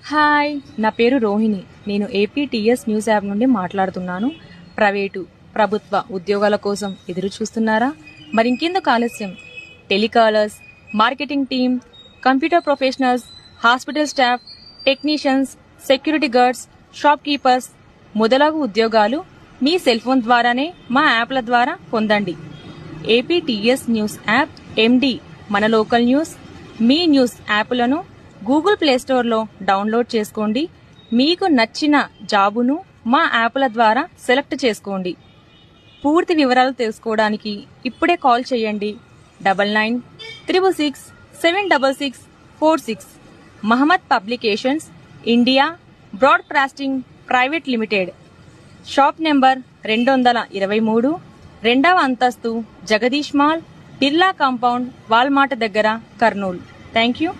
Hi, నా పేరు రోహిణి. నేను ఏపీటీఎస్ న్యూస్ యాప్ నుండి మాట్లాడుతున్నాను. ప్రైవేటు, ప్రభుత్వ ఉద్యోగాల కోసం ఎదురు చూస్తున్నారా? మరింకెందుకు ఆలస్యం? Telecallers, marketing team, computer professionals, hospital staff, technicians, security guards, shop keepers మొదలగు ఉద్యోగాలు మీ సెల్ ఫోన్ ద్వారానే మా యాప్ల ద్వారా పొందండి. ఏపీటీఎస్ న్యూస్ యాప్, ఎండి మన లోకల్ న్యూస్, మీ న్యూస్ యాప్లను గూగుల్ ప్లేస్టోర్లో డౌన్లోడ్ చేసుకోండి. మీకు నచ్చిన జాబును మా యాప్ల ద్వారా సెలెక్ట్ చేసుకోండి. పూర్తి వివరాలు తెలుసుకోవడానికి ఇప్పుడే కాల్ చేయండి. 9966676646. Mohammed publications India broadcasting private limited, shop number 223, 2వ అంతస్తు, Jagdish mall, Birla compound, Walmart దగ్గర, కర్నూలు. Thank you.